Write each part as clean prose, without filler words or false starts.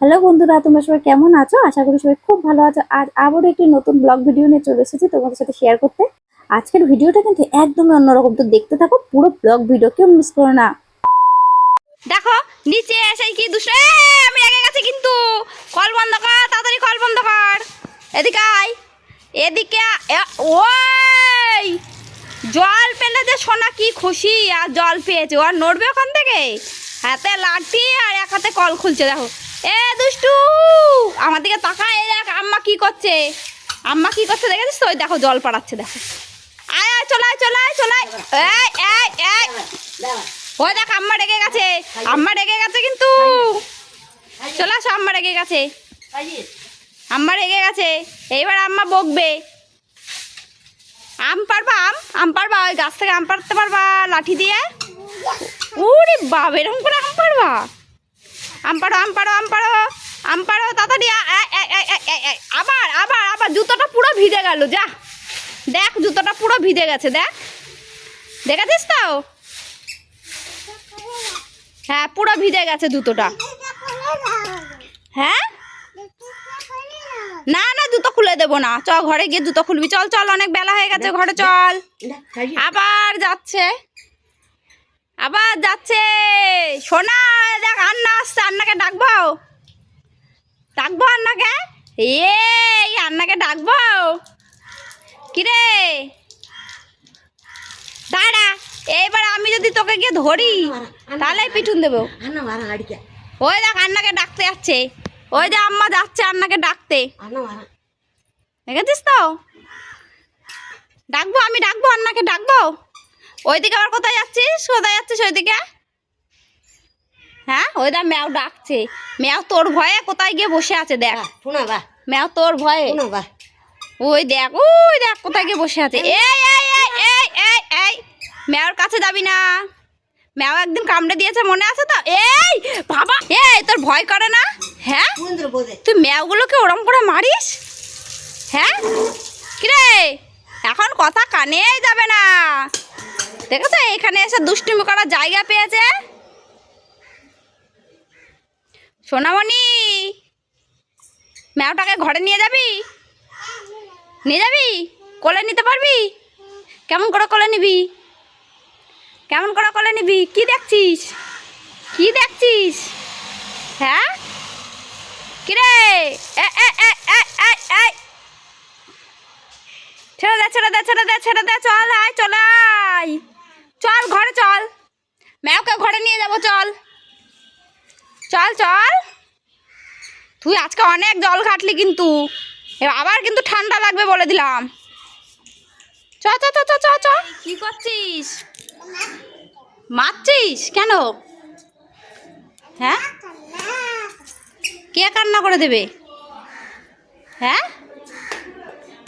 Hello বন্ধুরা, তোমরা সবাই কেমন আছো? আশা করি সবাই খুব ভালো আছো। আজ আবারও একটি নতুন ব্লগ ভিডিও নিয়ে চলে এসেছি তোমাদের সাথে শেয়ার করতে। আজকের ভিডিওটা কিন্তু একদমই অন্যরকম, তো দেখতে থাকো পুরো ব্লগ ভিডিও, কেউ মিস করো না। দেখো নিচে এসে কি দুষ্ট, আমি রেগে গেছি কিন্তু। কল বন্ধ কর, তাড়াতাড়ি কল বন্ধ কর। এদিকে আয়, এদিকে ওই জল পেলে যে সোনা কি খুশি, আর জল পেয়েছে, ও আর নড়বে ওখান থেকে। হাতে লাঠি আর এক হাতে কল খুলছে। দেখো এ দুষ্টু, আমার দিকে তাকায়, দেখ আম্মা কি করছে। আম্মা কি করছে দেখেছিস তো? ওই দেখো জল পাড়াচ্ছে, দেখো। আয় আয়, চলায় চলায় চলায়। এই এই এই, ওই দেখ আম্মা রেগে গেছে, আম্মা রেগে গেছে কিন্তু। চলে আসো, আম্মা রেগে গেছে, আম্মা রেগে গেছে। এইবার আম্মা বকবে। আম পারবা? আম পারবা? ওই গাছ থেকে আম পাড়তে পারবা লাঠি দিয়ে? ওরে বাবা, এরকম করে আম পারবা? আম পাড়ো আম পাড়ো আম পাড়ো আম পাড়ো, তাড়াতাড়ি। আবার আবার আবার, জুতোটা পুরো ভিজে গেল। যা দেখ, জুতোটা পুরো ভিজে গেছে, দেখ, দেখেছিস তো? হ্যাঁ, পুরো ভিজে গেছে জুতোটা। হ্যাঁ, না না, জুতো খুলে দেবো না। চ ঘরে গিয়ে জুতো খুলবি। চল চল, অনেক বেলা হয়ে গেছে, ঘরে চল। আবার যাচ্ছে, আবার যাচ্ছে। সোনা দেখ, আন্না আসছে, আন্নাকে ডাকবো, ডাকবো আন্নাকে। এই আন্নাকে ডাকবো। কিরে দাঁড়া, এইবার আমি যদি তোকে গিয়ে ধরি তাহলে পিঠুন দেবো। ওই দেখ আন্নাকে ডাকতে যাচ্ছে, ওই যে আম্মা যাচ্ছে আন্নাকে ডাকতে, দেখেছিস তো? ডাকবো, আমি ডাকবো, আন্নাকে ডাকবো। ওইদিকে আবার কোথায় যাচ্ছিস? কোথায় যাচ্ছিস ওইদিকে? হ্যাঁ, ওই দেখ ম্যাও ডাকছে। ম্যাও তোর ভয়ে কোথায় গিয়ে বসে আছে, দেখ। ম্যাও তোর ভয়ে, ওই দেখ, ওই দেখ কোথায় গিয়ে বসে আছে। এই এই এই এই এই এই, ম্যাওর কাছে যাবি না। ম্যাও একদিন কামড়ে দিয়েছে, মনে আছে তো? এই বাবা, এই তোর ভয় করে না? হ্যাঁ, তুই ম্যাওগুলোকে ওরম করে মারিস? হ্যাঁ, কিরে এখন কথা কানেই যাবে না, দেখেছো? এখানে এসে দুষ্টুমি করার জায়গা পেয়েছে। সোনামণি, ম্যাওটাকে ঘরে নিয়ে যাবি? নিয়ে যাবি? কোলে নিতে পারবি? কেমন করে কোলে নিবি? কেমন করে কোলে নিবি? কি দেখছিস? কি দেখছিস? হ্যাঁ, কিরে ছেড়ে দে ছেড়ে দে ছেড়ে দে ছেড়ে দে, চল আয়, চলে আয়, চল ঘরে চল, ম্যাওকে ঘরে নিয়ে যাবো, চল চল চল। তুই আজকে অনেক জল ঘাটলি কিন্তু, আবার কিন্তু ঠান্ডা লাগবে বলে দিলাম। চ চ চ চ চ চ। কি করছিস? মারছিস কেন? হ্যাঁ, কে কান্না করে দেবে? হ্যাঁ,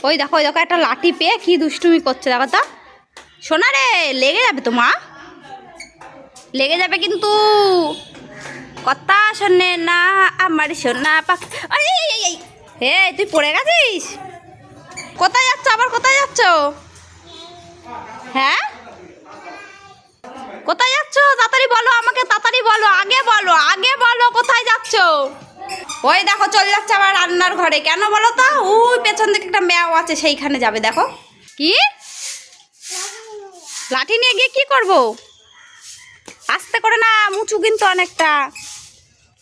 ওই দেখো, ওই দেখো, একটা লাঠি পেয়ে কি দুষ্টুমি করছে, দেখো তো। সোনা রে, লেগে যাবে তো মা, লেগে যাবে কিন্তু। কথা শোনে না আমার সোনা পাখি। হে, তুই পড়ে গেছিস? কোথায় যাচ্ছ? আবার কোথায় যাচ্ছ? হ্যাঁ, কোথায় যাচ্ছ? তাড়াতাড়ি বলো আমাকে, তাড়াতাড়ি বলো, আগে বলো, আগে বলো কোথায় যাচ্ছ? ওই দেখো চলে যাচ্ছে আবার রান্নার ঘরে। কেন বলো তো? ওই পেছন দিকে একটা ম্যাও আছে, সেইখানে যাবে। দেখো কি, লাঠি নিয়ে গিয়ে কি করবো? আস্তে করে না, মুচু কিন্তু অনেকটা।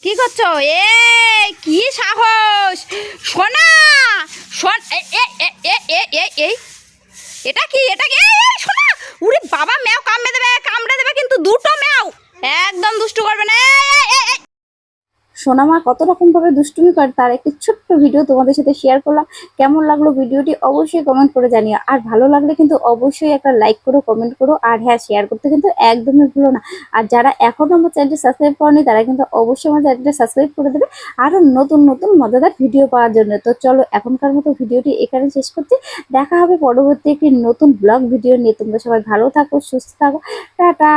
কি করছো? এ কি সাহস! সোনা এই এটা কি, এটা কি? সোনা, উরে বাবা, ম্যাও কামড়ে দেবে, কামড়ে দেবে কিন্তু, দুটো ম্যাও। একদম দুষ্টু করবে না। সোনামা কত রকমভাবে দুষ্টুমি করে তার একটি ছোট্ট ভিডিও তোমাদের সাথে শেয়ার করলাম। কেমন লাগলো ভিডিওটি অবশ্যই কমেন্ট করে জানিও, আর ভালো লাগলে কিন্তু অবশ্যই একটা লাইক করো, কমেন্ট করো, আর হ্যাঁ, শেয়ার করতে কিন্তু একদমই ভুলো না। আর যারা এখনও আমার চ্যানেলটি সাবস্ক্রাইব করেনি তারা কিন্তু অবশ্যই আমার চ্যানেলটি সাবস্ক্রাইব করে দেবে আরও নতুন নতুন মজাদার ভিডিও পাওয়ার জন্য। তো চলো এখনকার মতো ভিডিওটি এখানে শেষ করছি। দেখা হবে পরবর্তী একটি নতুন ব্লগ ভিডিও নিয়ে। তোমরা সবাই ভালো থাকো, সুস্থ থাকো, টাটা।